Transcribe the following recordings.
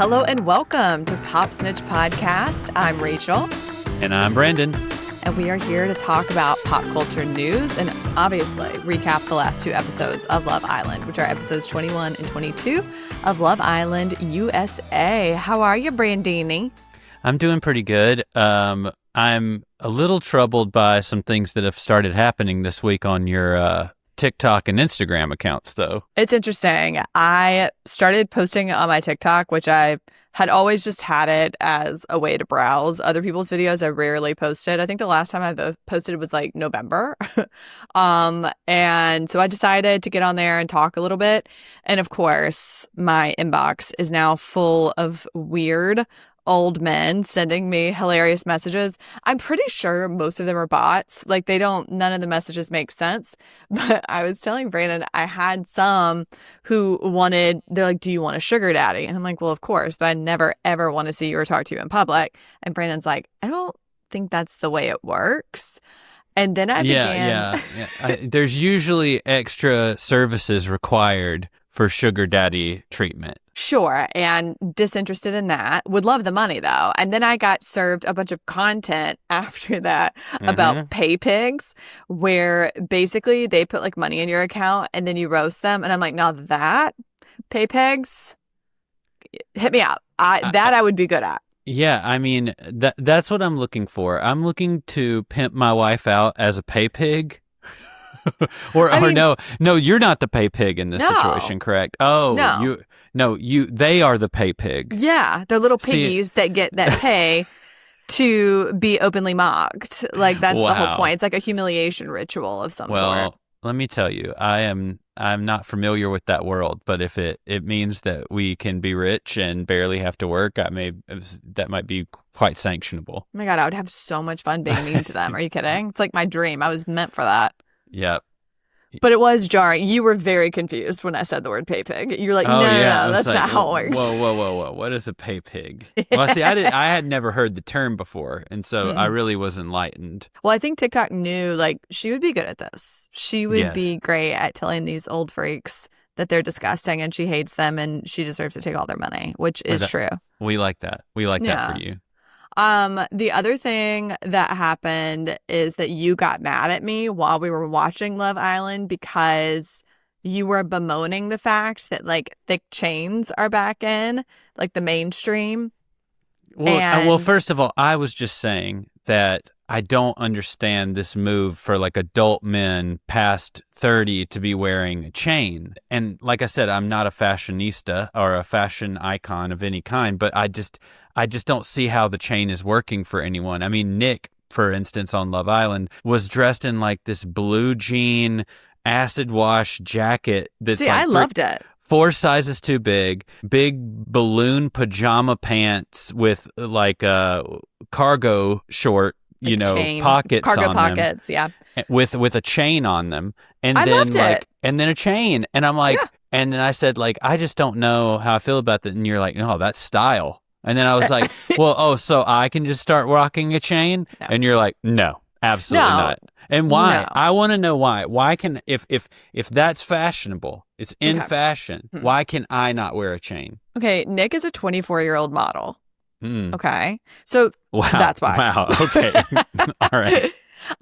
Hello and welcome to Pop Snitch Podcast. I'm Rachel. And I'm Brandon. And we are here to talk about pop culture news and obviously recap the last two episodes of Love Island, which are episodes 21 and 22 of Love Island USA. How are you, Brandini? I'm doing pretty good. I'm a little troubled by some things that have started happening this week on your TikTok and Instagram accounts, though. It's interesting. I started posting on my TikTok, which I had always just had it as a way to browse other people's videos. I rarely posted. I think the last time I posted was like November. And so I decided to get on there and talk a little bit. And of course, my inbox is now full of weird old men sending me hilarious messages. I'm pretty sure most of them are bots. Like none of the messages make sense. But I was telling Brandon, I had some who they're like, do you want a sugar daddy? And I'm like, well, of course, but I never, ever want to see you or talk to you in public. And Brandon's like, I don't think that's the way it works. And then I began. There's usually extra services required for sugar daddy treatment. Sure, and disinterested in that. Would love the money, though. And then I got served a bunch of content after that about pay pigs, where basically they put like money in your account and then you roast them. And I'm like, now that, pay pigs, hit me up. I would be good at. Yeah, I mean, that's what I'm looking for. I'm looking to pimp my wife out as a pay pig. No, you're not the pay pig in this situation, correct? Oh, no. They are the pay pig. Yeah, they're little piggies that get that pay to be openly mocked. Like that's the whole point. It's like a humiliation ritual of some sort. Well, let me tell you, I'm not familiar with that world, but if it means that we can be rich and barely have to work, that might be quite sanctionable. Oh my God, I would have so much fun being mean to them. Are you kidding? It's like my dream. I was meant for that. Yep. But it was jarring. You were very confused when I said the word pay pig. You were like, no, that's like, not how it works. Whoa. What is a pay pig? Well, see, I had never heard the term before, and so I really was enlightened. Well, I think TikTok knew, like, she would be good at this. She would be great at telling these old freaks that they're disgusting and she hates them and she deserves to take all their money, which is true. We like that. We like that for you. The other thing that happened is that you got mad at me while we were watching Love Island because you were bemoaning the fact that like thick chains are back in, like the mainstream. Well, first of all, I was just saying that I don't understand this move for like adult men past 30 to be wearing a chain. And like I said, I'm not a fashionista or a fashion icon of any kind, but I just don't see how the chain is working for anyone. I mean, Nic, for instance, on Love Island, was dressed in like this blue jean acid wash jacket that's I loved it. 4 sizes too big balloon pajama pants with like a cargo short, pockets cargo on pockets, them, with a chain on them, and I then loved it. and then a chain, and I'm like, and then I said like, I just don't know how I feel about that, and you're like, no, that's style, and then I was like, well, so I can just start rocking a chain, and you're like, no, absolutely not, and why? No. I want to know why. Why can if that's fashionable, it's in fashion, why can I not wear a chain? Okay, Nic is a 24-year-old model. Okay. So that's why. Wow. Okay. All right.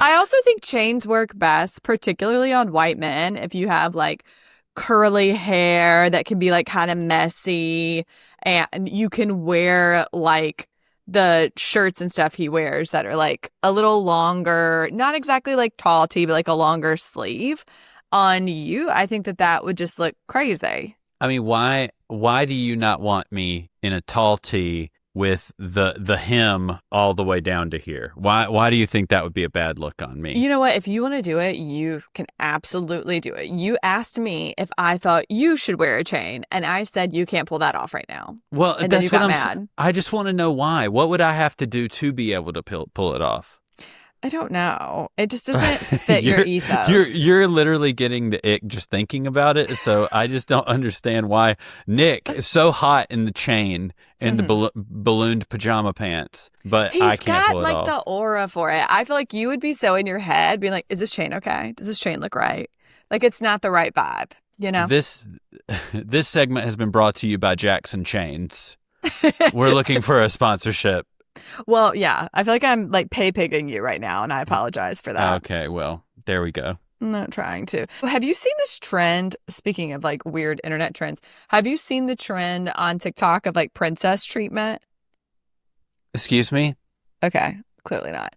I also think chains work best, particularly on white men. If you have like curly hair that can be like kind of messy and you can wear like the shirts and stuff he wears that are like a little longer, not exactly like tall tee, but like a longer sleeve on you. I think that would just look crazy. I mean, why do you not want me in a tall tee with the hem all the way down to here? Why do you think that would be a bad look on me? You know what? If you want to do it, you can absolutely do it. You asked me if I thought you should wear a chain, and I said you can't pull that off right now. Well, and then you got mad. I just want to know why. What would I have to do to be able to pull it off? I don't know. It just doesn't fit your ethos. You're literally getting the ick just thinking about it. So I just don't understand why Nic is so hot in the chain and the ballooned pajama pants, but I can't pull it off. He's got like the aura for it. I feel like you would be so in your head being like, is this chain okay? Does this chain look right? Like it's not the right vibe, you know? This segment has been brought to you by Jackson Chains. We're looking for a sponsorship. Well, yeah. I feel like I'm like pay pigging you right now, and I apologize for that. Okay, well, there we go. I'm not trying to. Have you seen this trend? Speaking of like weird internet trends, have you seen the trend on TikTok of like princess treatment? Excuse me? Okay, clearly not.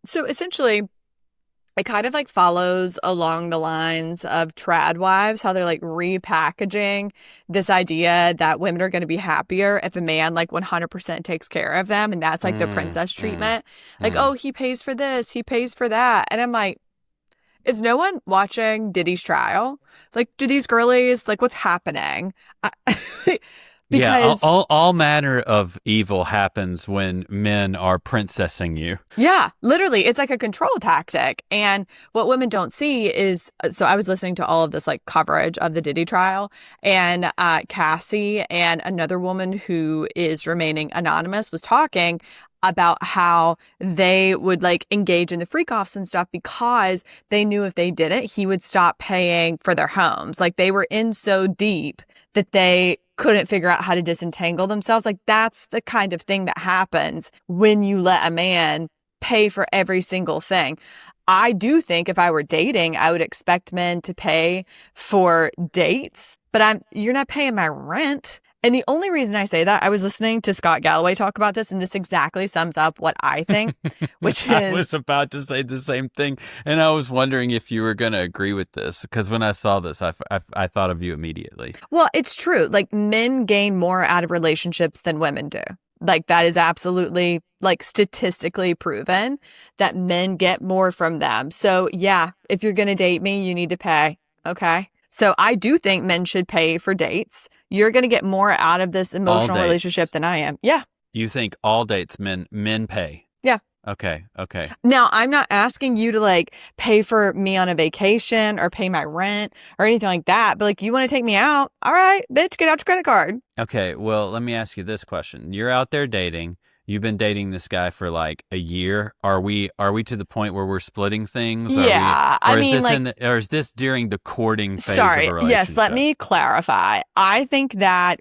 So essentially, it kind of like follows along the lines of trad wives, how they're like repackaging this idea that women are going to be happier if a man like 100% takes care of them. And that's like the princess treatment. Like, oh, he pays for this, he pays for that. And I'm like, is no one watching Diddy's trial? Like, do these girlies, like, what's happening? Because all manner of evil happens when men are princessing you. Yeah, literally. It's like a control tactic. And what women don't see is, so I was listening to all of this like coverage of the Diddy trial, and Cassie and another woman who is remaining anonymous was talking about how they would like engage in the freak offs and stuff because they knew if they didn't, he would stop paying for their homes. Like they were in so deep that they couldn't figure out how to disentangle themselves. Like that's the kind of thing that happens when you let a man pay for every single thing. I do think if I were dating, I would expect men to pay for dates, but you're not paying my rent. And the only reason I say that, I was listening to Scott Galloway talk about this, and this exactly sums up what I think, which is... I was about to say the same thing, and I was wondering if you were going to agree with this, because when I saw this, I thought of you immediately. Well, it's true. Like, men gain more out of relationships than women do. Like, that is absolutely, like, statistically proven that men get more from them. So, yeah, if you're going to date me, you need to pay, okay? So I do think men should pay for dates. You're going to get more out of this emotional relationship than I am. Yeah. You think all dates men pay? Yeah. Okay. Now, I'm not asking you to like pay for me on a vacation or pay my rent or anything like that. But like, you want to take me out? All right, bitch, get out your credit card. Okay. Well, let me ask you this question. You're out there dating. You've been dating this guy for like a year. Are we to the point where we're splitting things? Yeah, or is this during the courting phase of a relationship? Yes, let me clarify. I think that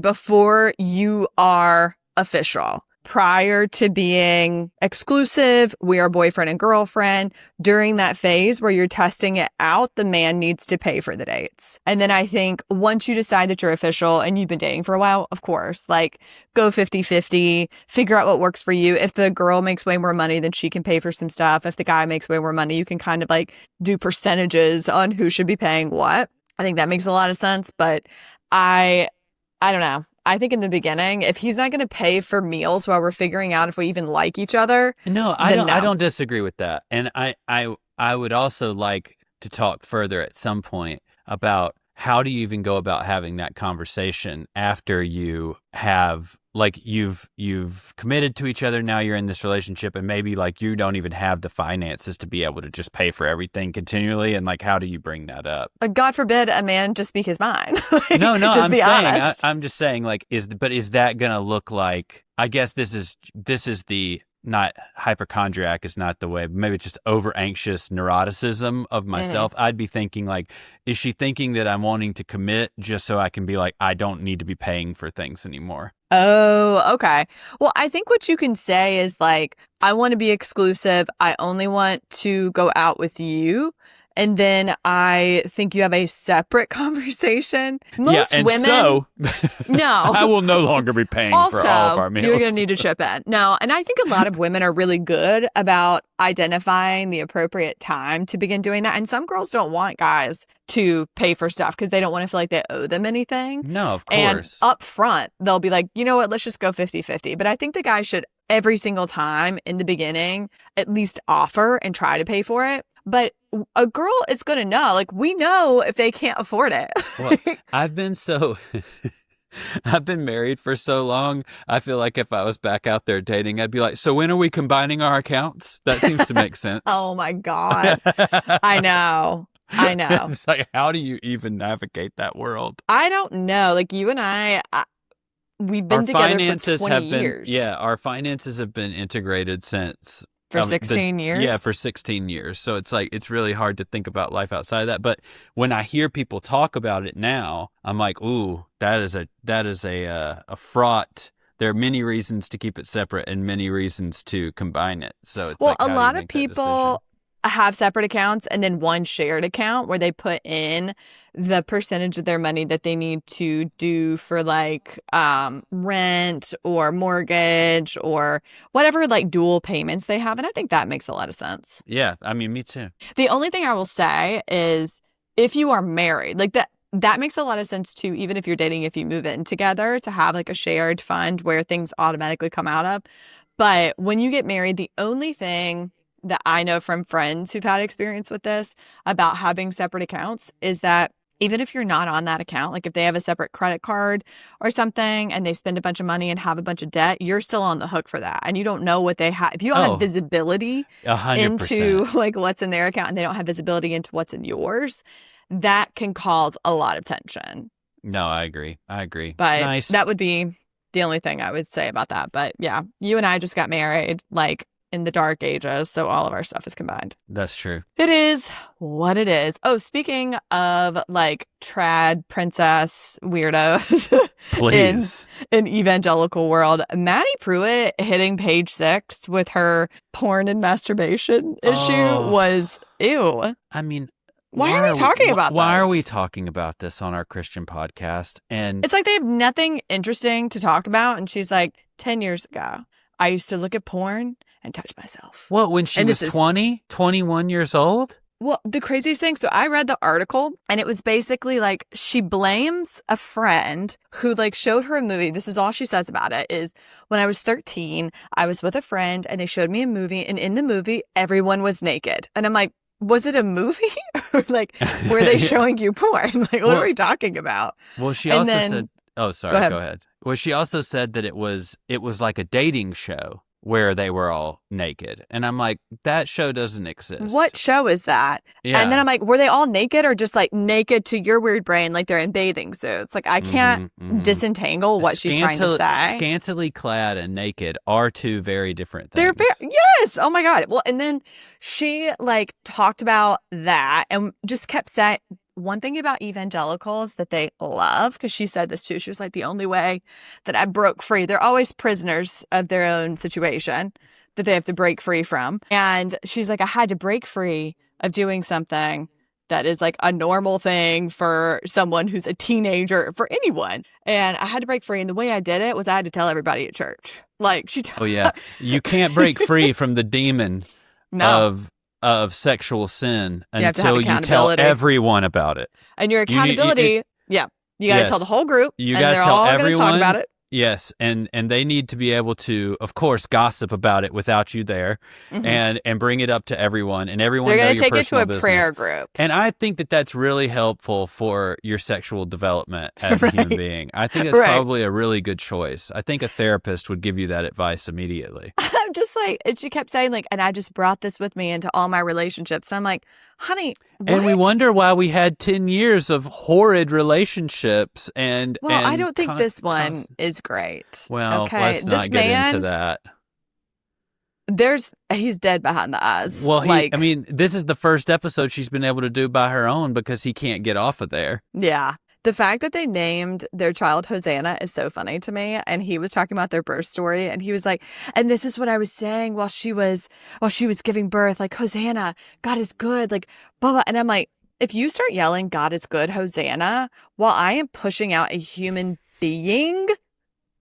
before you are official, prior to being exclusive, we are boyfriend and girlfriend, during that phase where you're testing it out, the man needs to pay for the dates. And then I think once you decide that you're official and you've been dating for a while, of course, like go 50-50, figure out what works for you. If the girl makes way more money, then she can pay for some stuff. If the guy makes way more money, you can kind of like do percentages on who should be paying what. I think that makes a lot of sense, but I don't know. I think in the beginning, if he's not going to pay for meals while we're figuring out if we even like each other. No, I don't disagree with that. And I would also like to talk further at some point about how do you even go about having that conversation after you have like you've committed to each other. Now you're in this relationship and maybe like you don't even have the finances to be able to just pay for everything continually. And like, how do you bring that up? God forbid a man just speak his mind. No, I'm just saying like, is that going to look like, I guess this is the, not hypochondriac is not the way, maybe it's just over anxious neuroticism of myself. I'd be thinking like, is she thinking that I'm wanting to commit just so I can be like, I don't need to be paying for things anymore? Oh, okay. Well, I think what you can say is like, I want to be exclusive. I only want to go out with you. And then I think you have a separate conversation. Most women, so no, I will no longer be paying for all of our meals. You're going to need to chip in. No, and I think a lot of women are really good about identifying the appropriate time to begin doing that. And some girls don't want guys to pay for stuff because they don't want to feel like they owe them anything. No, of course. And up front, they'll be like, you know what, let's just go 50-50. But I think the guy should every single time in the beginning at least offer and try to pay for it. But a girl is going to know, like, we know if they can't afford it. Well, I've been married for so long. I feel like if I was back out there dating, I'd be like, so when are we combining our accounts? That seems to make sense. Oh my God. I know. It's like, how do you even navigate that world? I don't know. Like you and I we've been together for 20 years. Yeah, our finances have been integrated since For 16 years? Yeah, for 16 years. So it's like, it's really hard to think about life outside of that. But when I hear people talk about it now, I'm like, ooh, that is a fraught. There are many reasons to keep it separate and many reasons to combine it. So it's a lot of people have separate accounts and then one shared account where they put in the percentage of their money that they need to do for like rent or mortgage or whatever like dual payments they have. And I think that makes a lot of sense. Yeah, I mean, me too. The only thing I will say is if you are married, like that makes a lot of sense too, even if you're dating, if you move in together, to have like a shared fund where things automatically come out of. But when you get married, the only thing that I know from friends who've had experience with this about having separate accounts is that even if you're not on that account, like if they have a separate credit card or something and they spend a bunch of money and have a bunch of debt, you're still on the hook for that. And you don't know what they have. If you don't have visibility 100%. into like what's in their account and they don't have visibility into what's in yours, that can cause a lot of tension. No, I agree. But nice. That would be the only thing I would say about that. But yeah, you and I just got married like in the dark ages, so all of our stuff is combined. That's true. It is what it is. Oh, speaking of like trad princess weirdos Please. in evangelical world, Madi Prew hitting page 6 with her porn and masturbation issue was ew. I mean, why are we talking about this? Why are we talking about this on our Christian podcast? And it's like they have nothing interesting to talk about. And she's like, 10 years ago, I used to look at porn and touch myself. What, when she was 21 years old? Well, the craziest thing, so I read the article and it was basically like she blames a friend who like showed her a movie. This is all she says about it is when I was 13, I was with a friend and they showed me a movie and in the movie, everyone was naked. And I'm like, was it a movie? Or like, were they showing you porn? Like, what are we talking about? Well, she also said, oh, sorry, go ahead. Well, she also said that it was like a dating show where they were all naked. And I'm like, that show doesn't exist. What show is that? Yeah. And then I'm like, were they all naked or just like naked to your weird brain like they're in bathing suits? Like I can't disentangle what she's trying to say. Scantily clad and naked are two very different things. Yes. Oh my God. Well, and then she like talked about that and just kept saying, one thing about evangelicals that they love, because she said this too, she was like, the only way that I broke free, they're always prisoners of their own situation that they have to break free from. And she's like, I had to break free of doing something that is like a normal thing for someone who's a teenager, for anyone. And I had to break free. And the way I did it was I had to tell everybody at church. Like oh yeah. You can't break free from the demon of sexual sin until you tell everyone about it. And your accountability, you got to tell the whole group. You got to tell everyone talk about it. Yes, and they need to be able to, of course, gossip about it without you there, and bring it up to everyone, and everyone. They're going to take it to a prayer group, and I think that that's really helpful for your sexual development as a human being. I think that's probably a really good choice. I think a therapist would give you that advice immediately. I'm just like, and she kept saying like, and I just brought this with me into all my relationships, and I'm like, honey. What? And we wonder why we had 10 years of horrid relationships and I don't think this one is great. Well, okay, let's not get into that. He's dead behind the eyes. Well, this is the first episode she's been able to do by her own because he can't get off of there. Yeah. The fact that they named their child Hosanna is so funny to me. And he was talking about their birth story. And he was like, and this is what I was saying while she was giving birth, like, Hosanna, God is good, like, blah, blah. And I'm like, if you start yelling, God is good, Hosanna, while I am pushing out a human being,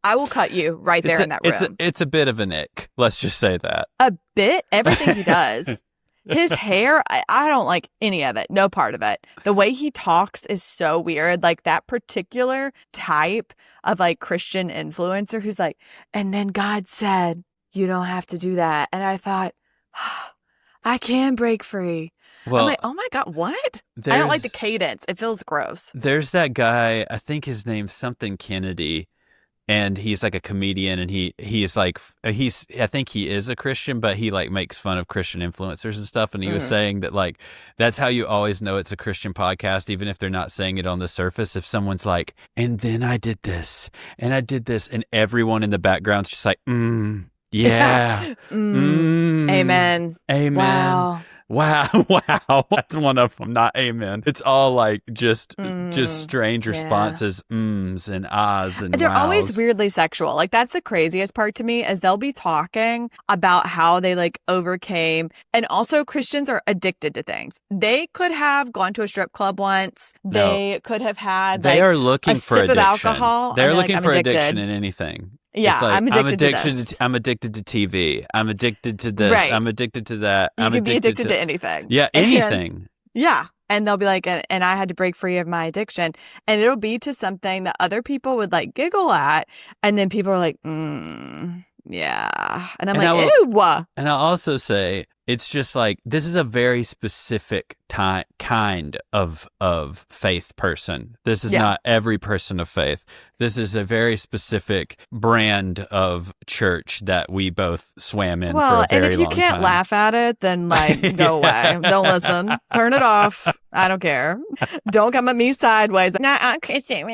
I will cut you right there in that room. It's a bit of a Nic. Let's just say that. A bit? Everything he does. His hair, I don't like any of it. No part of it. The way he talks is so weird. Like that particular type of like Christian influencer who's like, and then God said, you don't have to do that. And I thought, I can break free. Well, I'm like, oh my God, what? I don't like the cadence. It feels gross. There's that guy, I think his name's something Kennedy. And he's like a comedian, and I think he is a Christian, but he like makes fun of Christian influencers and stuff. And he was saying that like, that's how you always know it's a Christian podcast, even if they're not saying it on the surface. If someone's like, and then I did this, and I did this, and everyone in the background's just like, Yeah. Amen. Amen. Wow. Wow. That's one of them, not amen. It's all like just strange responses, ums and ahs and they're wows. always weirdly sexual. Like, that's the craziest part to me, is they'll be talking about how they like overcame. And also, Christians are addicted to things. They could have gone to a strip club once. They could have had they are looking a for sip addiction. of alcohol. They're and looking like, for addicted. addiction in anything. Yeah, like, I'm addicted to this. I'm addicted to TV. I'm addicted to this. Right. I'm addicted to that. You can be addicted to anything. Yeah, anything. And they'll be like, and I had to break free of my addiction. And it'll be to something that other people would like giggle at. And then people are like, yeah. And I'm like, ew. And I'll also say, it's just like, this is a very specific kind of faith person. This is not every person of faith. This is a very specific brand of church that we both swam in for a very long time. And if you can't laugh at it, then like, go away. Don't listen. Turn it off. I don't care. Don't come at me sideways. Nah, I'm Christian.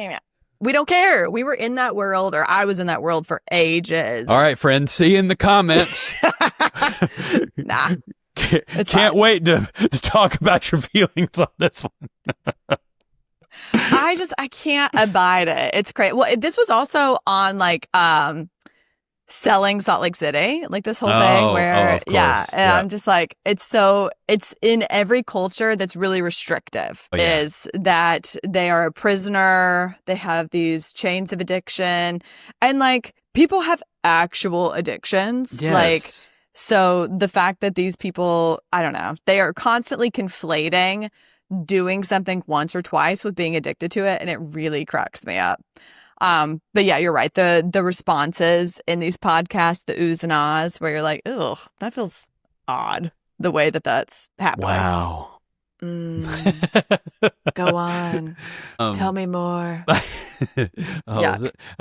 We don't care. We were in that world, or I was in that world for ages. All right, friends. See you in the comments. Nah. Can't wait to talk about your feelings on this one. I can't abide it. It's crazy. Well, this was also on like selling Salt Lake City, like this whole thing where I'm just like, it's in every culture that's really restrictive, is that they are a prisoner, they have these chains of addiction, and like people have actual addictions. Like, so the fact that these people, I don't know, they are constantly conflating doing something once or twice with being addicted to it, and it really cracks me up. But yeah, you're right. The responses in these podcasts, the oohs and ahs, where you're like, ugh, that feels odd, the way that that's happening. Wow. Go on. Tell me more. I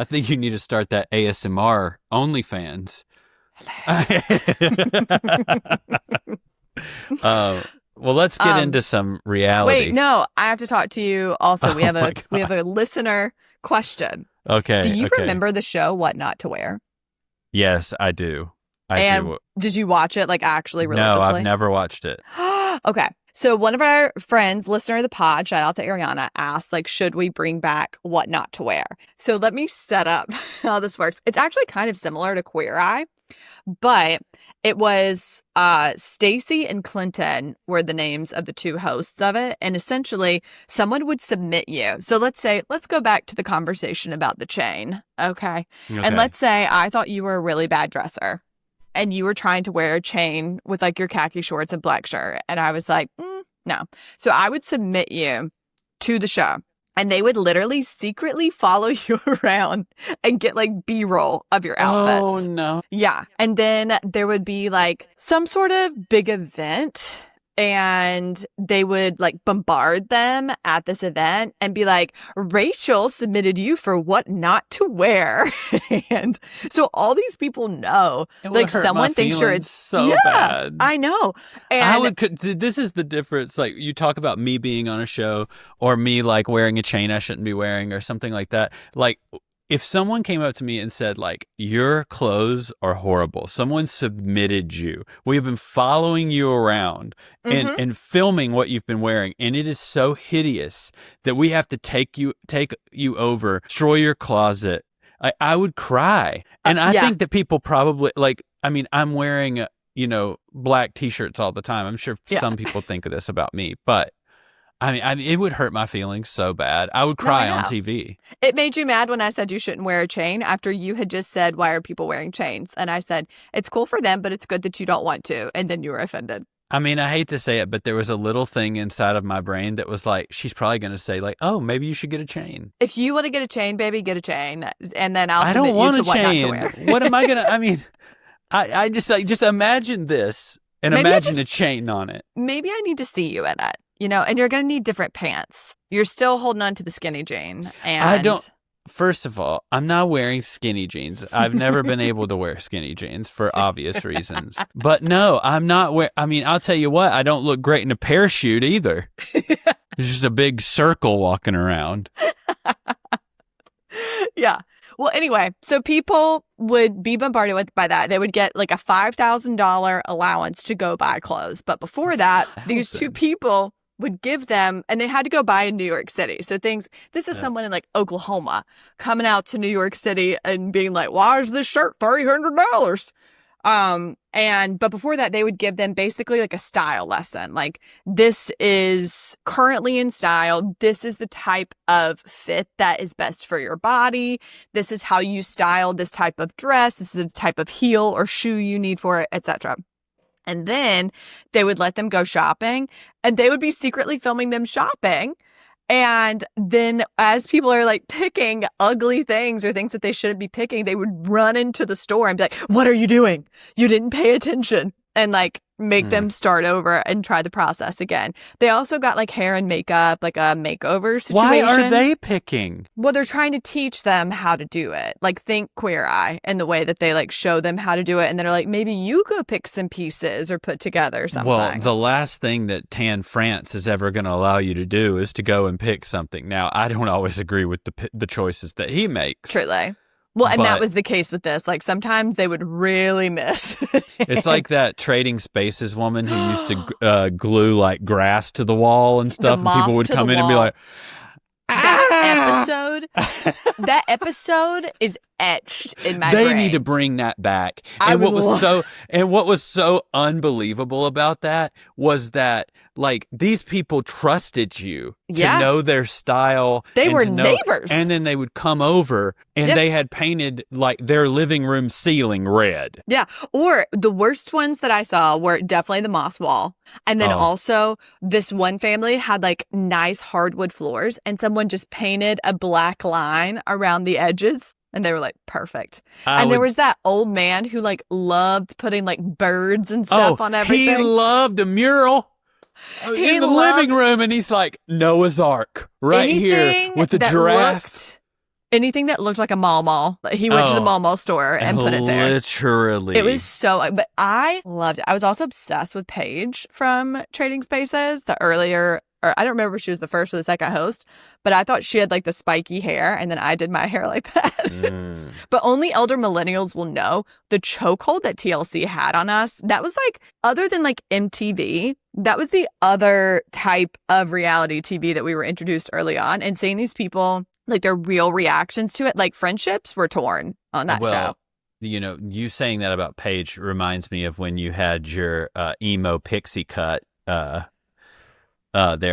think you need to start that ASMR OnlyFans. Well, let's get into some reality. Wait, no, I have to talk to you also. We have a listener question. Okay. Do you remember the show What Not to Wear? Yes, I do. Did you watch it like actually religiously? No, I've never watched it. Okay. So one of our friends, listener of the pod, shout out to Ariana, asked, like, should we bring back What Not to Wear? So let me set up how this works. It's actually kind of similar to Queer Eye, but it was Stacy and Clinton were the names of the two hosts of it. And essentially, someone would submit you. So let's go back to the conversation about the chain. Okay. And let's say I thought you were a really bad dresser, and you were trying to wear a chain with like your khaki shorts and black shirt. And I was like, no. So I would submit you to the show, and they would literally secretly follow you around and get like B-roll of your outfits. Oh, no. Yeah. And then there would be like some sort of big event, and they would like bombard them at this event and be like, Rachel submitted you for what not to wear. And so all these people know, like, someone thinks you're so bad. I know. And this is the difference. Like, you talk about me being on a show, or me like wearing a chain I shouldn't be wearing, or something like that. Like, if someone came up to me and said, like, your clothes are horrible, someone submitted you, we've been following you around and filming what you've been wearing, and it is so hideous that we have to take you over, destroy your closet, I would cry. And I think that people probably, like, I mean, I'm wearing, black T-shirts all the time. I'm sure some people think of this about me, but I mean, it would hurt my feelings so bad. I would cry on TV. It made you mad when I said you shouldn't wear a chain after you had just said, why are people wearing chains? And I said, it's cool for them, but it's good that you don't want to. And then you were offended. I mean, I hate to say it, but there was a little thing inside of my brain that was like, she's probably going to say, like, oh, maybe you should get a chain. If you want to get a chain, baby, get a chain. And then I'll submit you to what not to wear. What am I going to, I mean, I just imagine this and imagine a chain on it. Maybe I need to see you in it. And you're going to need different pants. You're still holding on to the skinny jean. And first of all, I'm not wearing skinny jeans. I've never been able to wear skinny jeans for obvious reasons. But no, I'm not I mean, I'll tell you what, I don't look great in a parachute either. It's just a big circle walking around. Yeah. Well, anyway, so people would be bombarded by that. They would get like a $5,000 allowance to go buy clothes. But before that, these two people would give them, and they had to go buy in New York City. So this is someone in like Oklahoma coming out to New York City and being like, why is this shirt $300? But before that, they would give them basically like a style lesson. Like, this is currently in style. This is the type of fit that is best for your body. This is how you style this type of dress. This is the type of heel or shoe you need for it, etc. And then they would let them go shopping, and they would be secretly filming them shopping. And then as people are like picking ugly things or things that they shouldn't be picking, they would run into the store and be like, what are you doing? You didn't pay attention. And like make them start over and try the process again. They also got like hair and makeup, like a makeover situation. Why are they picking? Well, they're trying to teach them how to do it. Like, think Queer Eye and the way that they like show them how to do it. And then they're like, maybe you go pick some pieces or put together something. Well, the last thing that Tan France is ever going to allow you to do is to go and pick something. Now, I don't always agree with the choices that he makes. Truly. Well, and that was the case with this. Like, sometimes they would really miss. It's like that Trading Spaces woman who used to glue like grass to the wall and stuff, and people would come in and be like, That episode is etched in my brain. They need to bring that back. And what was so unbelievable about that was that like these people trusted you to know their style. They were neighbors. And then they would come over and they had painted like their living room ceiling red. Yeah. Or the worst ones that I saw were definitely the moss wall. And then also this one family had like nice hardwood floors, and someone just painted a black line around the edges. And they were like, perfect. There was that old man who like loved putting like birds and stuff on everything. He loved a mural in the living room. And he's like, Noah's Ark right here with the giraffe. Anything that looked like a mall. He went to the mall store and put it there. Literally. It was but I loved it. I was also obsessed with Paige from Trading Spaces, the earlier, or I don't remember if she was the first or the second host, but I thought she had like the spiky hair, and then I did my hair like that. But only elder millennials will know the chokehold that TLC had on us. That was like, other than like MTV, that was the other type of reality TV that we were introduced early on, and seeing these people, like their real reactions to it, like friendships were torn on that show. You know, you saying that about Paige reminds me of when you had your emo pixie cut there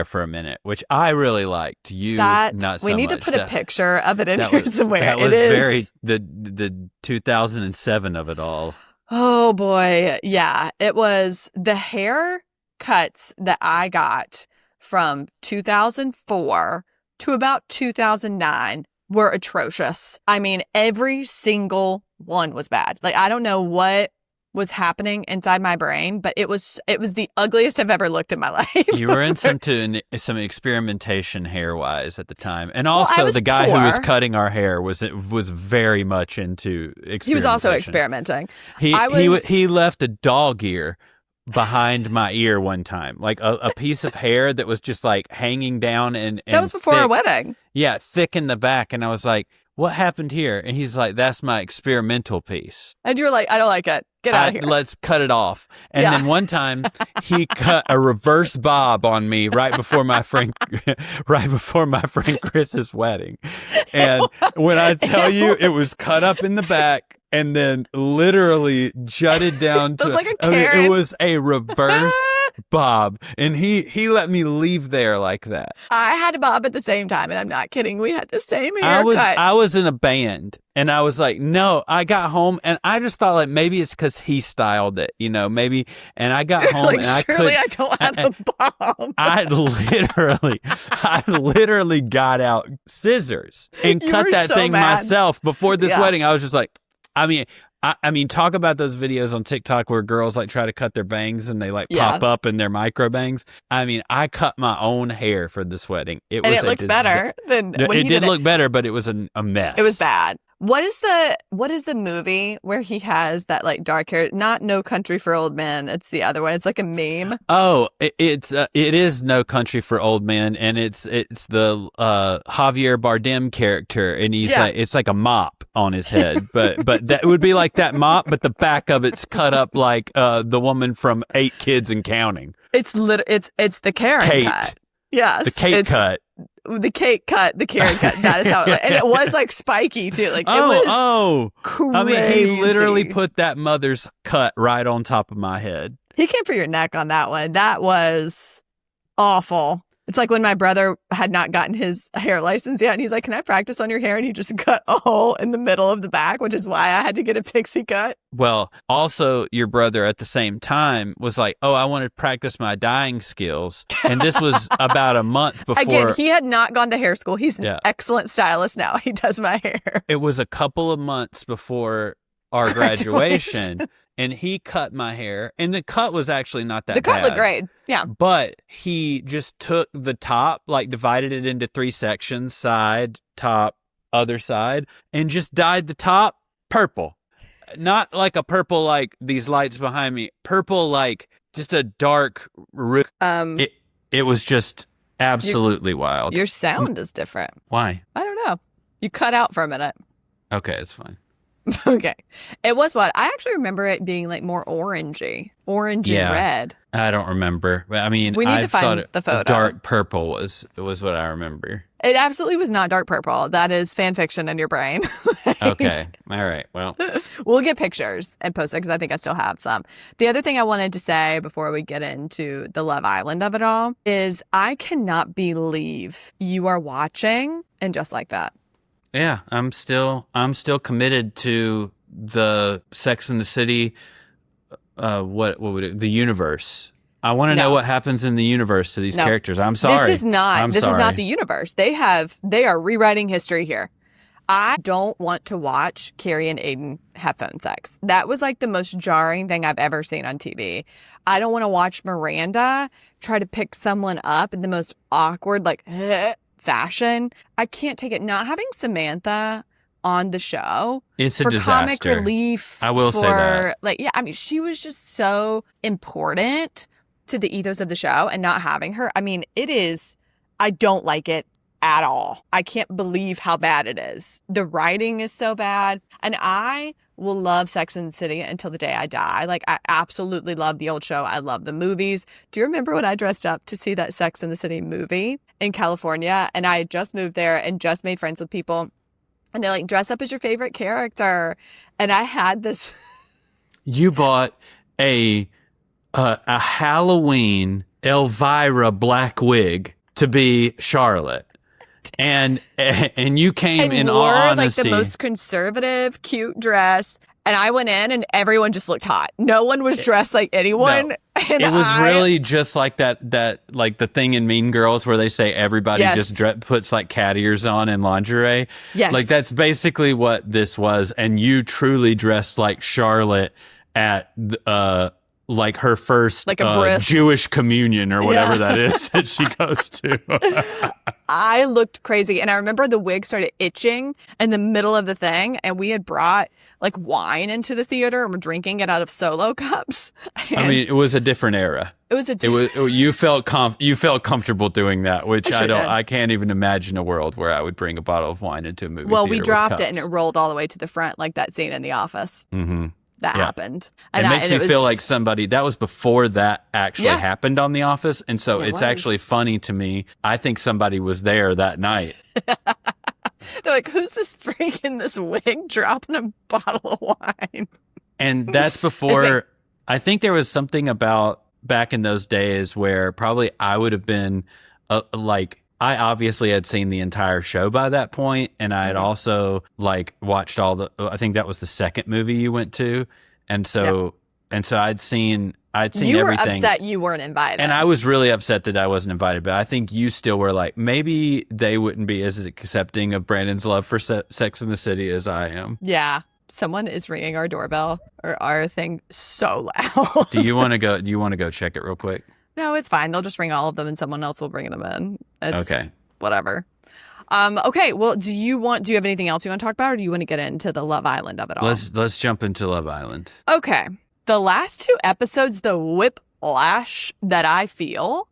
for a minute, which I really liked. Not so we need much. To put a picture of it in here somewhere. That was very the 2007 of it all. Oh boy, yeah, it was. The hair cuts that I got from 2004 to about 2009 were atrocious. I mean, every single one was bad. Like, I don't know what was happening inside my brain, but it was the ugliest I've ever looked in my life. You were in some experimentation hair-wise at the time. And also the guy who was cutting our hair was very much into experimentation. He was also experimenting. He left a dog ear behind my ear one time, like a piece of hair that was just like hanging down and that was before our wedding. Yeah, thick in the back, and I was like, what happened here? And he's like, that's my experimental piece. And you were like, I don't like it. Get out of here. Let's cut it off. And then one time he cut a reverse bob on me right before my friend Chris's wedding. And when I tell you, it was cut up in the back and then literally jutted down to, like a carrot. It was a reverse bob, and he let me leave there like that. I had a bob at the same time, and I'm not kidding. We had the same haircut. I was in a band, and I was like, no. I got home, and I just thought like maybe it's because he styled it, maybe. And I got home, like, and I surely I don't have a bob. I literally got out scissors and cut that thing myself before this wedding. I was just like, I mean, talk about those videos on TikTok where girls like try to cut their bangs and they like pop up in their micro bangs. I mean, I cut my own hair for this wedding. It looks better than when it did look better, but it was a mess. It was bad. What is the movie where he has that like dark hair? Not No Country for Old Men. It's the other one. It's like a meme. Oh, it is No Country for Old Men, and it's the Javier Bardem character, and he's like, it's like a mop on his head, but that would be like that mop, but the back of it's cut up like the woman from 8 Kids and Counting. It's the Karen Kate. cut. Yes, the Kate cut. The Kate cut, the Karen cut. That is how, and it was like spiky too. Like it was crazy. I mean, he literally put that mother's cut right on top of my head. He came for your neck on that one. That was awful. It's like when my brother had not gotten his hair license yet, and he's like, "Can I practice on your hair?" And he just cut a hole in the middle of the back, which is why I had to get a pixie cut. Well, also, your brother at the same time was like, "Oh, I want to practice my dyeing skills," and this was about a month before. Again, he had not gone to hair school. He's an excellent stylist now. He does my hair. It was a couple of months before our graduation. And he cut my hair, and the cut was actually not that bad. The cut looked great, yeah. But he just took the top, like divided it into 3 sections, side, top, other side, and just dyed the top purple. Not like a purple like these lights behind me. Purple like just a dark... It was just absolutely wild. Your sound is different. Why? I don't know. You cut out for a minute. Okay, it's fine. Okay. It was what? I actually remember it being like more orangey and red. I don't remember. I mean, we need to find the photo. Dark purple was what I remember. It absolutely was not dark purple. That is fan fiction in your brain. Okay. All right. Well, we'll get pictures and post it because I think I still have some. The other thing I wanted to say before we get into the Love Island of it all is I cannot believe you are watching And Just Like That. Yeah, I'm still committed to the Sex and the City. What would it? The universe. I want to know what happens in the universe to these characters. I'm sorry. This is not the universe. They are rewriting history here. I don't want to watch Carrie and Aiden have phone sex. That was like the most jarring thing I've ever seen on TV. I don't want to watch Miranda try to pick someone up in the most awkward, like, fashion. I can't take it. Not having Samantha on the show. It's a for disaster. Comic relief. I will say that. Like, yeah, I mean, she was just so important to the ethos of the show, and not having her, I mean, I don't like it at all. I can't believe how bad it is. The writing is so bad, and I will love Sex and the City until the day I die. Like, I absolutely love the old show. I love the movies. Do you remember when I dressed up to see that Sex and the City movie in California? And I had just moved there and just made friends with people. And they're like, dress up as your favorite character. And I had this. You bought a Halloween Elvira black wig to be Charlotte. And you came in all honesty. Like the most conservative, cute dress. And I went in and everyone just looked hot. No one was dressed like anyone. No. It was really just like that like the thing in Mean Girls where they say everybody just puts like cat ears on and lingerie. Yes. Like that's basically what this was. And you truly dressed like Charlotte at like her first like a Jewish communion or whatever that is that she goes to. I looked crazy. And I remember the wig started itching in the middle of the thing. And we had brought like wine into the theater and we're drinking it out of Solo cups. And I mean, it was a different era. You felt comfortable doing that, which I can't even imagine a world where I would bring a bottle of wine into a movie Well, theater we dropped with it and it rolled all the way to the front, like that scene in The Office. Mm-hmm. That happened. And it makes me feel like that was before that actually happened on The Office. And so it's actually funny to me. I think somebody was there that night. They're like, who's this freak in this wig dropping a bottle of wine? And that's before, I think there was something about back in those days where probably I would have been like, I obviously had seen the entire show by that point, and I had also like watched I think that was the second movie you went to, and so I'd seen you were everything. Upset you weren't invited, and I was really upset that I wasn't invited. But I think you still were like, maybe they wouldn't be as accepting of Brandon's love for Sex and the City as I am. Yeah, someone is ringing our doorbell or our thing so loud. Do you want to go check it real quick? No, it's fine. They'll just ring all of them and someone else will bring them in. It's okay. Whatever. Okay, well, do you have anything else you want to talk about, or do you want to get into the Love Island of it all? Let's jump into Love Island. Okay. The last 2 episodes, the whiplash that I feel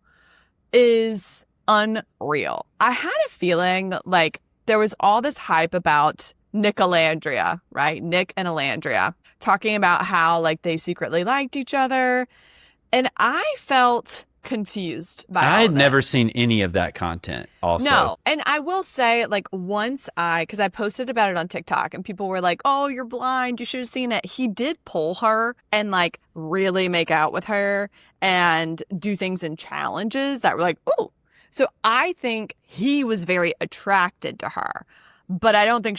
is unreal. I had a feeling like there was all this hype about Nic Olandria, right? Nic and Olandria, talking about how like they secretly liked each other. And I felt confused by I had never seen any of that content also. No. And I will say, like, because I posted about it on TikTok and people were like, oh, you're blind, you should have seen it. He did pull her and like really make out with her and do things in challenges that were like, oh. So I think he was very attracted to her, but I don't think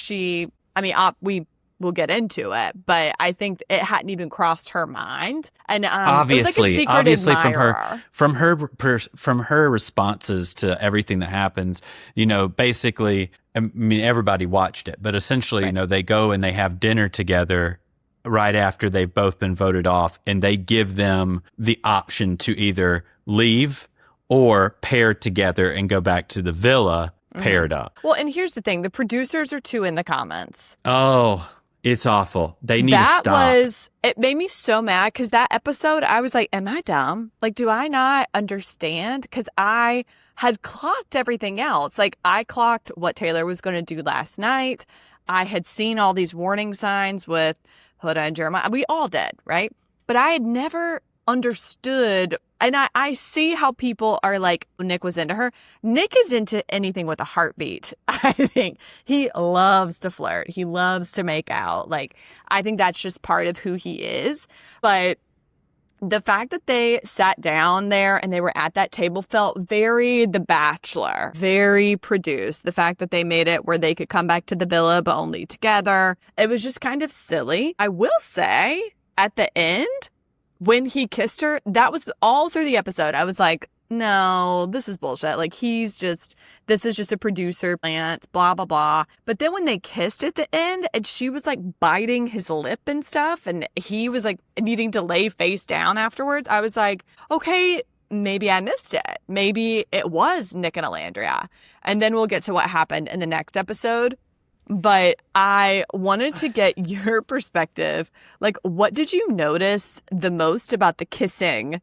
we'll get into it, but I think it hadn't even crossed her mind. And obviously, it was like a secret from her responses to everything that happens, basically, I mean, everybody watched it, but essentially, right. They go and they have dinner together right after they've both been voted off, and they give them the option to either leave or pair together and go back to the villa paired up. Well, and here's the thing. The producers are too in the comments. Oh, it's awful. They need to stop. It made me so mad because that episode, I was like, am I dumb? Like, do I not understand? Because I had clocked everything else. Like, I clocked what Taylor was going to do last night. I had seen all these warning signs with Huda and Jeremiah. We all did, right? But I had never understood. And I see how people are like, Nic was into her. Nic is into anything with a heartbeat. I think he loves to flirt. He loves to make out. Like, I think that's just part of who he is. But the fact that they sat down there and they were at that table felt very The Bachelor, very produced. The fact that they made it where they could come back to the villa, but only together. It was just kind of silly. I will say, at the end, when he kissed her, that was all through the episode. I was like, no, this is bullshit. Like, this is just a producer plant, blah, blah, blah. But then when they kissed at the end and she was like biting his lip and stuff and he was like needing to lay face down afterwards, I was like, okay, maybe I missed it. Maybe it was Nic and Olandria. And then we'll get to what happened in the next episode. But I wanted to get your perspective. Like, what did you notice the most about the kissing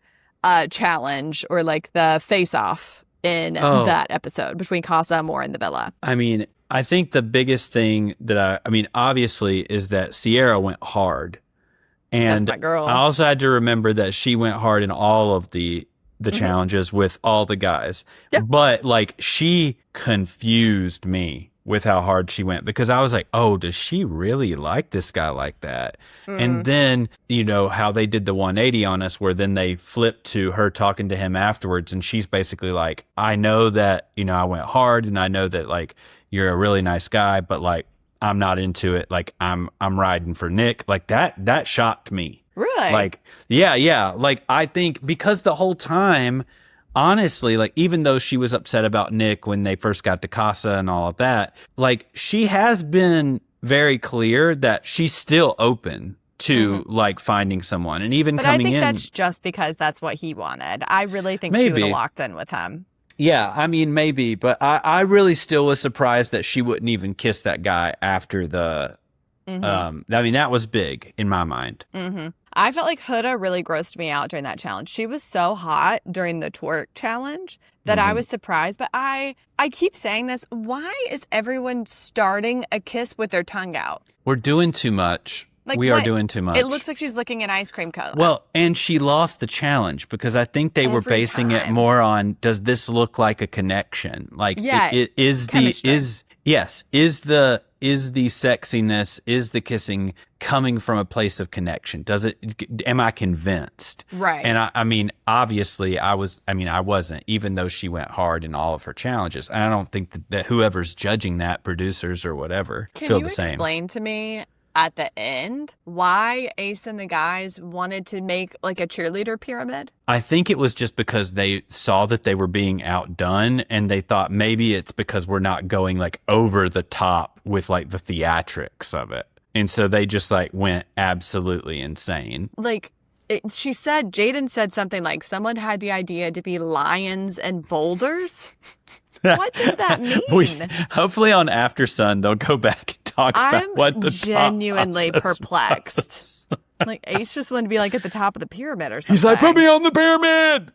challenge or like the face-off in that episode between Casa Amor and the villa? I mean, I think the biggest thing that obviously is that Sierra went hard. And that's my girl. I also had to remember that she went hard in all of the challenges with all the guys. Yeah. But like, she confused me with how hard she went, because I was like, oh, does she really like this guy like that? And then, how they did the 180 on us, where then they flipped to her talking to him afterwards. And she's basically like, I know that, I went hard and I know that like, you're a really nice guy, but like, I'm not into it. Like, I'm riding for Nic. Like that shocked me. Really? Like, yeah. Like, I think because the whole time, honestly, like, even though she was upset about Nic when they first got to Casa and all of that, like, she has been very clear that she's still open to like finding someone and even coming in. But I think that's just because that's what he wanted. I really think she would have locked in with him. Yeah, I mean, maybe, but I really still was surprised that she wouldn't even kiss that guy after the. I mean, that was big in my mind. I felt like Huda really grossed me out during that challenge. She was so hot during the twerk challenge that I was surprised. But I keep saying this. Why is everyone starting a kiss with their tongue out? We're doing too much. Like, we are doing too much. It looks like she's licking an ice cream cone. Well, and she lost the challenge because I think they were basing it more on, does this look like a connection? Like, is the sexiness, is the kissing coming from a place of connection? Am I convinced? Right. And I mean, obviously I wasn't, even though she went hard in all of her challenges. And I don't think that whoever's judging that, producers or whatever, feel the same. Can you explain to me at the end why Ace and the guys wanted to make like a cheerleader pyramid? I think it was just because they saw that they were being outdone and they thought maybe it's because we're not going like over the top with like the theatrics of it. And so they just like went absolutely insane. Like, Jaden said something like someone had the idea to be lions and boulders. What does that mean? Hopefully on After Sun, they'll go back and talk about what the genuinely perplexed. Like, Ace just wanted to be like at the top of the pyramid or something. He's like, put me on the pyramid.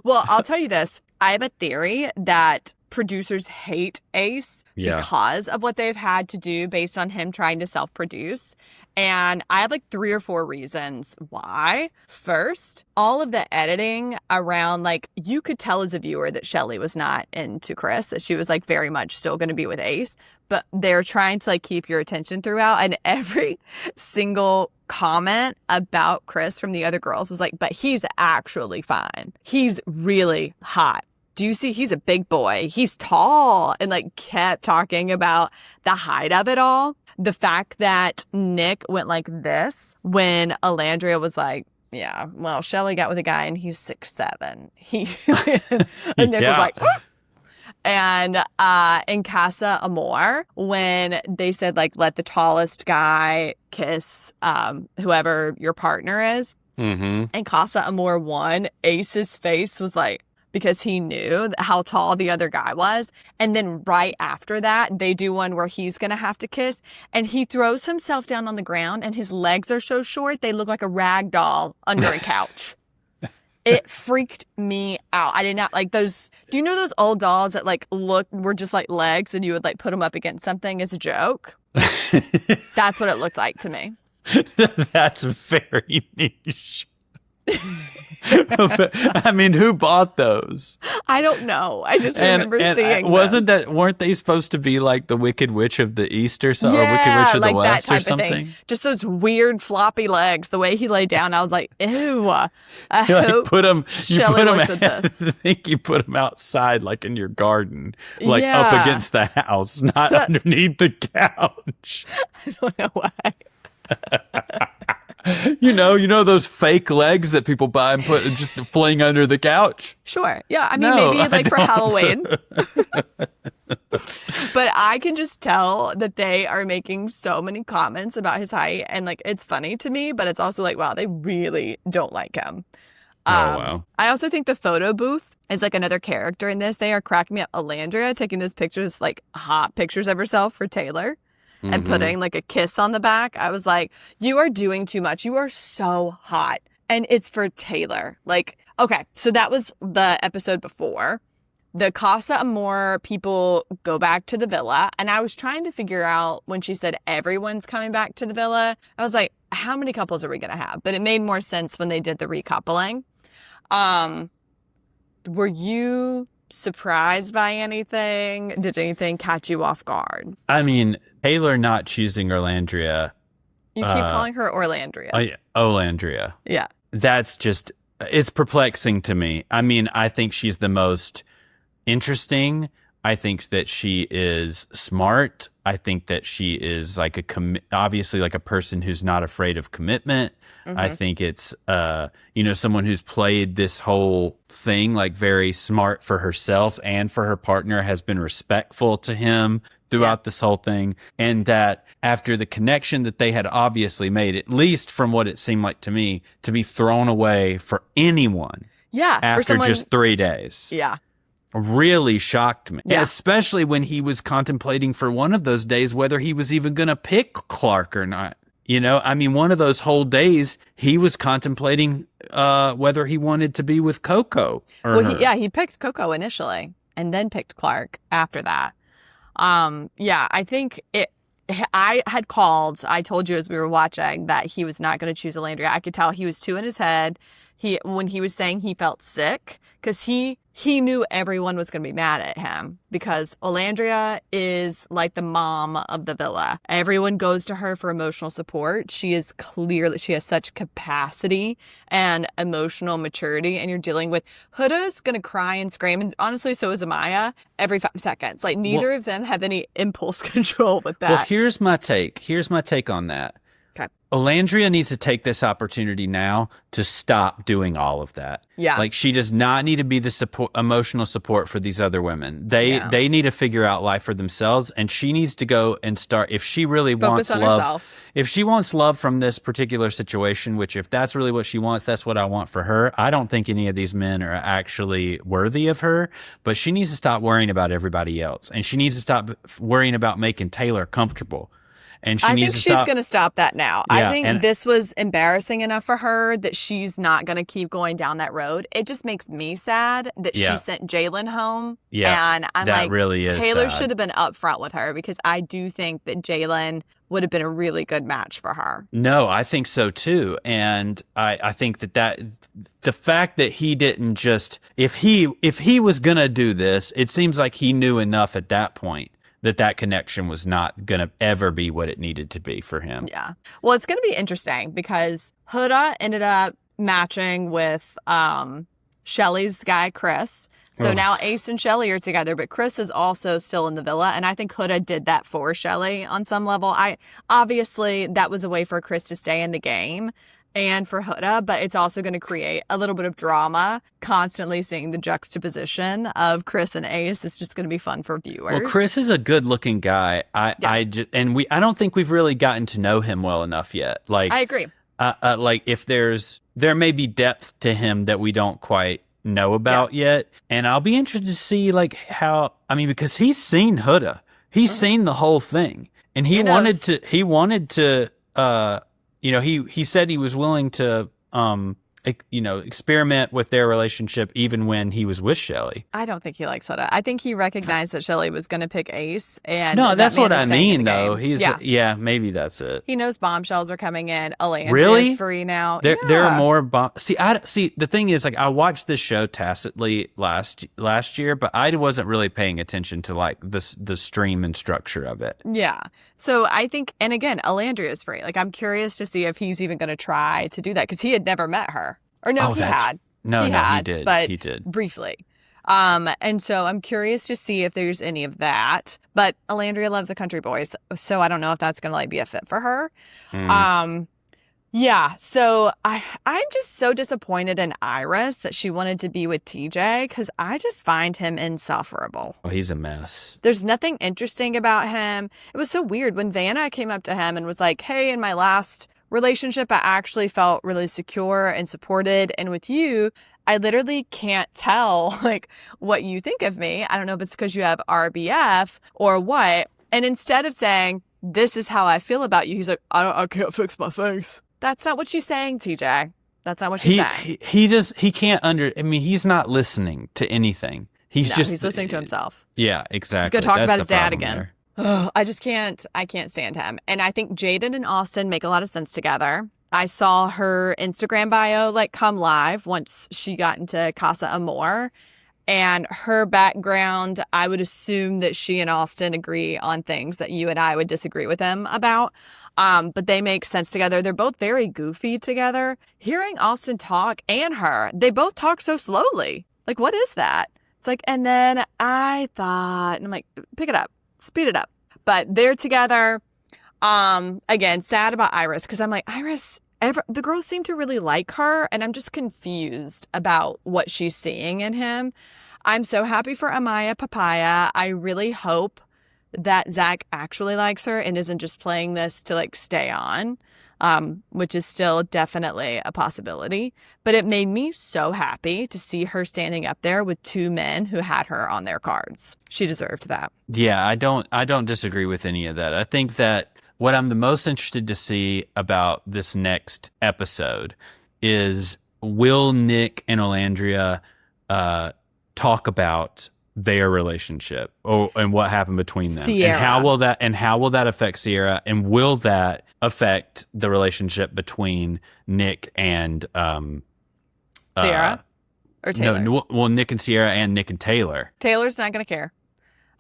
Well, I'll tell you this. I have a theory that producers hate Ace because of what they've had to do based on him trying to self-produce. And I have like 3 or 4 reasons why. First, all of the editing around, like, you could tell as a viewer that Shelley was not into Chris, that she was like very much still going to be with Ace, but they're trying to like keep your attention throughout. And every single comment about Chris from the other girls was like, but he's actually fine. He's really hot. Do you see? He's a big boy. He's tall, and like kept talking about the height of it all. The fact that Nic went like this when Olandria was like, yeah, well, Shelley got with a guy and he's 6'7". And Nic was like, ah! And in Casa Amor, when they said like, let the tallest guy kiss whoever your partner is, and Casa Amor won, Ace's face was like, because he knew how tall the other guy was. And then right after that, they do one where he's going to have to kiss. And he throws himself down on the ground and his legs are so short, they look like a rag doll under a couch. It freaked me out. I did not like those. Do you know those old dolls that like were just like legs and you would like put them up against something as a joke? That's what it looked like to me. That's very niche. I mean, who bought those? I don't know. I just remember seeing them. Weren't they supposed to be like the Wicked Witch of the East or something? Yeah, or Wicked Witch of like the West that type or something? Of thing. Just those weird floppy legs. The way he lay down, I was like, ew. I hope Shelley looks at this. I think you put them outside, like in your garden, like up against the house, not underneath the couch. I don't know why. You know those fake legs that people buy and put just fling under the couch? Sure. Yeah. I mean, maybe like for Halloween. But I can just tell that they are making so many comments about his height. And like, it's funny to me, but it's also like, wow, they really don't like him. Wow. I also think the photo booth is like another character in this. They are cracking me up. Olandria taking those pictures, like hot pictures of herself for Taylor. And putting like a kiss on the back. I was like, you are doing too much. You are so hot. And it's for Taylor. Like, okay, so that was the episode before. The Casa Amor people go back to the villa. And I was trying to figure out when she said everyone's coming back to the villa. I was like, how many couples are we going to have? But it made more sense when they did the recoupling. Were you surprised by anything? Did anything catch you off guard? I mean, Taylor not choosing Olandria. You keep calling her Olandria. Oh, yeah. Olandria. Yeah. That's just, it's perplexing to me. I mean, I think she's the most interesting. I think that she is smart. I think that she is like obviously like a person who's not afraid of commitment. I think it's, someone who's played this whole thing like very smart for herself and for her partner, has been respectful to him throughout this whole thing. And that after the connection that they had obviously made, at least from what it seemed like to me, to be thrown away for anyone. Yeah. After just 3 days. Yeah. Really shocked me. Yeah. Especially when he was contemplating for one of those days whether he was even going to pick Clark or not. I mean, one of those whole days, he was contemplating whether he wanted to be with Coco. He picked Coco initially and then picked Clark after that. I think I had called, I told you as we were watching that he was not going to choose Olandria. I could tell he was too in his head. When he was saying he felt sick, because he knew everyone was going to be mad at him because Olandria is like the mom of the villa. Everyone goes to her for emotional support. She has such capacity and emotional maturity, and you're dealing with Huda's going to cry and scream, and honestly, so is Amaya every 5 seconds. Like neither of them have any impulse control with that. Well, here's my take on that. Okay. Olandria needs to take this opportunity now to stop doing all of that. Yeah. Like, she does not need to be the emotional support for these other women. They need to figure out life for themselves, and she needs to go and start, if she really wants love, herself. If she wants love from this particular situation, which if that's really what she wants, that's what I want for her. I don't think any of these men are actually worthy of her, but she needs to stop worrying about everybody else, and she needs to stop worrying about making Taylor comfortable. And I think she's going to stop that now. Yeah, I think this was embarrassing enough for her that she's not going to keep going down that road. It just makes me sad that she sent Jalen home. Yeah, and I'm that like, really is Taylor sad. should have been upfront with her, because I do think that Jalen would have been a really good match for her. No, I think so too. And I think that the fact that he didn't just, if he was going to do this, it seems like he knew enough at that point that connection was not going to ever be what it needed to be for him. Yeah. Well, it's going to be interesting because Huda ended up matching with Shelly's guy, Chris. So now Ace and Shelly are together, but Chris is also still in the villa. And I think Huda did that for Shelly on some level. Obviously, that was a way for Chris to stay in the game and for Huda, but it's also going to create a little bit of drama. Constantly seeing the juxtaposition of Chris and Ace, it's just going to be fun for viewers. Well, Chris is a good-looking guy. I don't think we've really gotten to know him well enough yet. Like, I agree. Like, if there may be depth to him that we don't quite know about yet, and I'll be interested to see like how. I mean, because he's seen Huda, he's seen the whole thing, and he wanted to. He said he was willing to, experiment with their relationship even when he was with Shelly. I don't think he likes Huda. I think he recognized that Shelly was going to pick Ace. And no, that's what I mean, though. He's maybe that's it. He knows bombshells are coming in. Olandria really? is free now. There are more See, the thing is, like, I watched this show tacitly last year, but I wasn't really paying attention to like the stream and structure of it. Yeah. So I think, and again, Olandria is free. Like, I'm curious to see if he's even going to try to do that, because he had never met her. Or no, he had. He did. But he did briefly. And so I'm curious to see if there's any of that. But Olandria loves a country boy, so I don't know if that's going to like be a fit for her. Yeah. So I'm just so disappointed in Iris that she wanted to be with TJ, because I just find him insufferable. Oh, he's a mess. There's nothing interesting about him. It was so weird when Vanna came up to him and was like, hey, in my last relationship, I actually felt really secure and supported. And with you, I literally can't tell like what you think of me. I don't know if it's because you have RBF or what. And instead of saying, this is how I feel about you, he's like, I can't fix my face. That's not what she's saying, TJ. That's not what she's saying. He can't he's not listening to anything. He's listening to himself. Yeah, exactly. He's going to talk about his dad again. There. I can't stand him. And I think Jaden and Austin make a lot of sense together. I saw her Instagram bio like come live once she got into Casa Amor, and her background, I would assume that she and Austin agree on things that you and I would disagree with them about. But they make sense together. They're both very goofy together. Hearing Austin talk and her, they both talk so slowly. Like, what is that? It's like, and then I thought, and I'm like, pick it up. Speed it up. But they're together. Again, sad about Iris, because I'm like, Iris, the girls seem to really like her, and I'm just confused about what she's seeing in him. I'm so happy for Amaya Papaya. I really hope that Zach actually likes her and isn't just playing this to like stay on, which is still definitely a possibility. But it made me so happy to see her standing up there with two men who had her on their cards. She deserved that. Yeah, I don't disagree with any of that. I think that what I'm the most interested to see about this next episode is, will Nic and Olandria talk about their relationship and what happened between them, Sierra. and how will that affect Sierra, and will that affect the relationship between Nic and Sierra or Taylor? No, well, Nic and Sierra, and Nic and Taylor. Taylor's not going to care.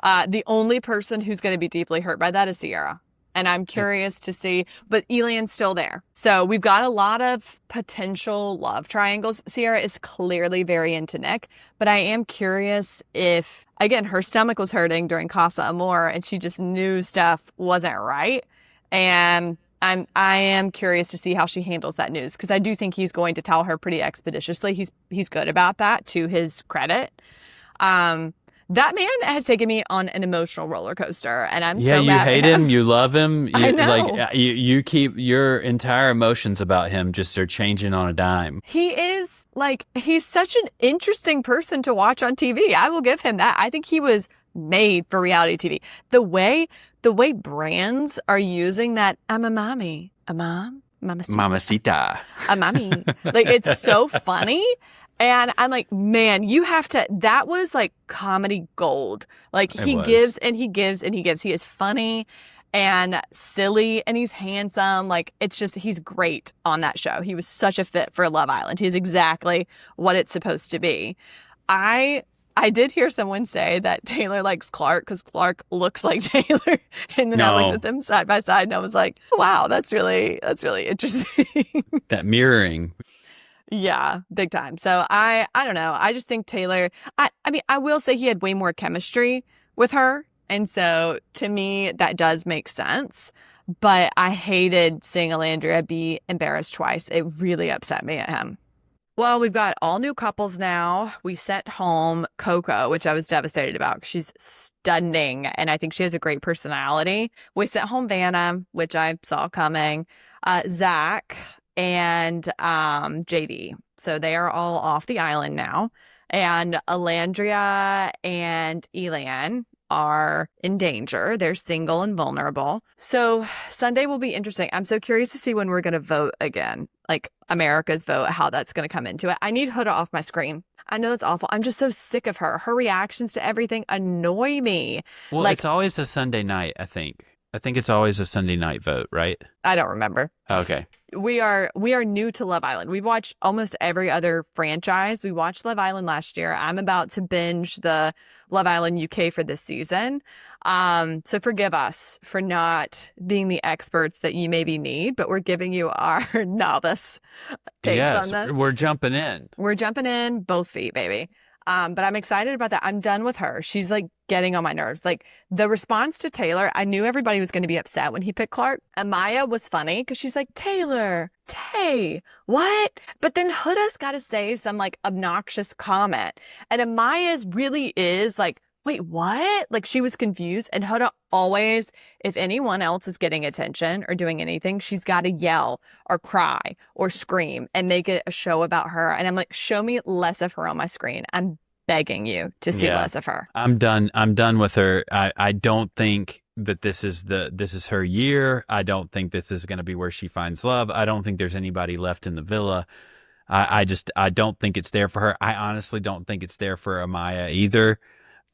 The only person who's going to be deeply hurt by that is Sierra. And I'm curious to see, but Elian's still there. So we've got a lot of potential love triangles. Sierra is clearly very into Nic, but I am curious if, again, her stomach was hurting during Casa Amor and she just knew stuff wasn't right. And I am curious to see how she handles that news, because I do think he's going to tell her pretty expeditiously. He's good about that, to his credit. That man has taken me on an emotional roller coaster, and I'm so you mad hate at him, you love him. I know. Like you keep your entire emotions about him just are changing on a dime. He is he's such an interesting person to watch on TV. I will give him that. I think he was made for reality TV. The way brands are using that, I'm a mommy, a mom, mamacita, a mommy. Like, it's so funny. And I'm like, man, you have to, that was like comedy gold. Like, he gives and he gives and he gives. He is funny and silly, and he's handsome. Like, it's just, he's great on that show. He was such a fit for Love Island. He's exactly what it's supposed to be. I did hear someone say that Taylor likes Clark because Clark looks like Taylor. And then I looked at them side by side and I was like, wow, that's really interesting. That mirroring. Yeah, big time. So I don't know. I just think Taylor, I mean, I will say he had way more chemistry with her. And so to me, that does make sense. But I hated seeing Olandria be embarrassed twice. It really upset me at him. Well, we've got all new couples now. We sent home Coco, which I was devastated about because she's stunning. And I think she has a great personality. We sent home Vanna, which I saw coming, Zach, and JD. So they are all off the island now. And Olandria and Elan are in danger. They're single and vulnerable. So Sunday will be interesting. I'm so curious to see when we're going to vote again, like America's vote, how that's going to come into it. I need Huda off my screen. I know that's awful. I'm just so sick of her. Her reactions to everything annoy me. Well, it's always a Sunday night, I think. I think it's always a Sunday night vote, right? I don't remember. Okay. We are new to Love Island. We've watched almost every other franchise. We watched Love Island last year. I'm about to binge the Love Island UK for this season. So forgive us for not being the experts that you maybe need, but we're giving you our novice takes on this. We're jumping in. We're jumping in both feet, baby. But I'm excited about that. I'm done with her. She's like getting on my nerves. Like, the response to Taylor, I knew everybody was going to be upset when he picked Clark. Amaya was funny because she's like, Taylor, Tay, what? But then Huda's got to say some like obnoxious comment. And Amaya's really is like, wait, what? Like, she was confused. And Huda always, if anyone else is getting attention or doing anything, she's got to yell or cry or scream and make it a show about her. And I'm like, show me less of her on my screen. I'm begging you to see less of her. I'm done with her. I don't think that this is her year. I don't think this is going to be where she finds love. I don't think there's anybody left in the villa. I don't think it's there for her. I honestly don't think it's there for Amaya either.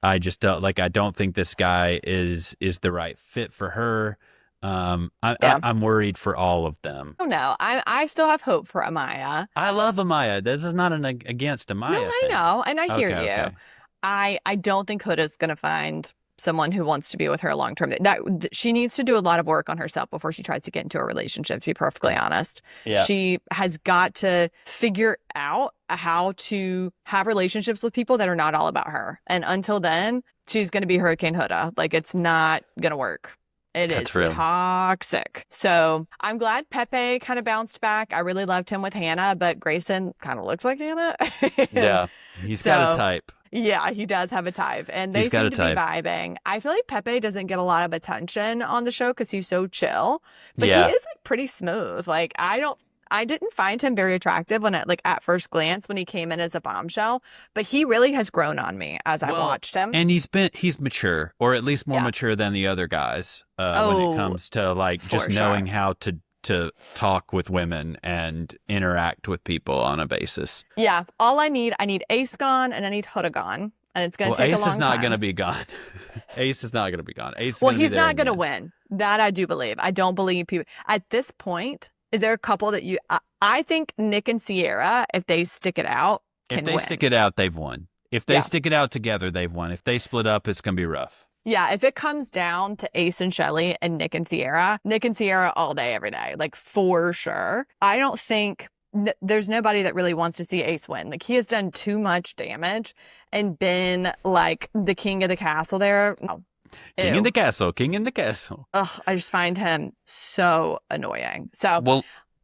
I just I don't think this guy is the right fit for her. I'm worried for all of them. Oh no, I still have hope for Amaya. I love Amaya. This is not an against Amaya. No, I know, and I hear you. Okay. I don't think Huda's going to find someone who wants to be with her long term. That she needs to do a lot of work on herself before she tries to get into a relationship, to be perfectly honest. Yeah. She has got to figure out how to have relationships with people that are not all about her. And until then, she's going to be Hurricane Huda. Like, it's not going to work. That's real toxic. So I'm glad Pepe kind of bounced back. I really loved him with Hannah, but Grayson kind of looks like Hannah. Yeah, he's got a type. Yeah, he does have a type, and they seem to be vibing. I feel like Pepe doesn't get a lot of attention on the show because he's so chill, but he is like pretty smooth. Like, I didn't find him very attractive when at first glance when he came in as a bombshell, but he really has grown on me as I watched him. And he's mature, or at least more mature than the other guys when it comes to just knowing how to talk with women and interact with people on a basis. Yeah. All I need Ace gone and I need Huda gone. And it's going to take a long time. Ace is not going to be gone. Ace is not going to be gone. Ace. Well, he's not going to win. That I do believe. I don't believe people at this point. Is there a couple that you? I think Nic and Sierra, if they stick it out, can win. If they stick it out, they've won. If they stick it out together, they've won. If they split up, it's going to be rough. Yeah, if it comes down to Ace and Shelly and Nic and Sierra all day, every day, like, for sure. I don't think there's nobody that really wants to see Ace win. Like, he has done too much damage and been like the king of the castle there. Oh. King in the castle, king in the castle. Ugh, I just find him so annoying. So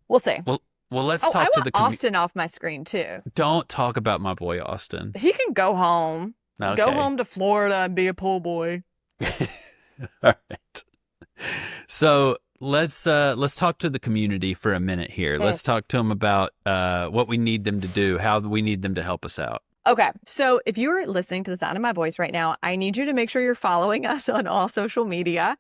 we'll see. Well, let's talk to the Austin off my screen too. Don't talk about my boy Austin. He can go home. Okay. Go home to Florida and be a pool boy. All right. So let's talk to the community for a minute here. Let's talk to them about what we need them to do, how we need them to help us out. Okay, so if you're listening to the sound of my voice right now, I need you to make sure you're following us on all social media.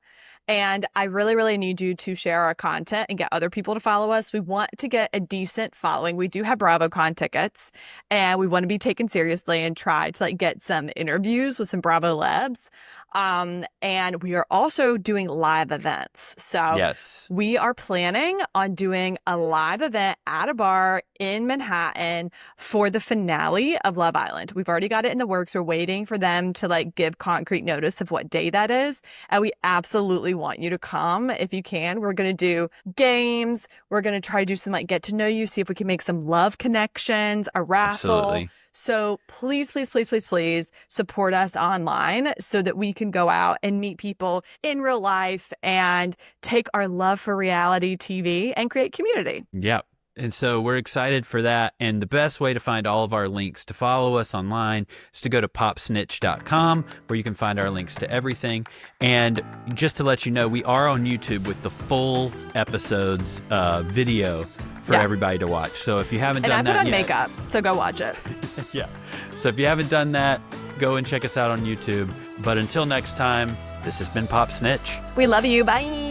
And I really, really need you to share our content and get other people to follow us. We want to get a decent following. We do have BravoCon tickets, and we want to be taken seriously and try to get some interviews with some Bravo Lebs. And we are also doing live events. So yes, we are planning on doing a live event at a bar in Manhattan for the finale of Love Island. We've already got it in the works. We're waiting for them to give concrete notice of what day that is. And we absolutely want you to come if you can. We're going to do games. We're going to try to do some get to know you, see if we can make some love connections, a raffle. Absolutely. So please, please, please, please, please support us online so that we can go out and meet people in real life and take our love for reality TV and create community. Yep. And so we're excited for that. And the best way to find all of our links to follow us online is to go to popsnitch.com, where you can find our links to everything. And just to let you know, we are on YouTube with the full episodes video for everybody to watch. So if you haven't done that yet. And I put on makeup, so go watch it. Yeah. So if you haven't done that, go and check us out on YouTube. But until next time, this has been Pop Snitch. We love you. Bye.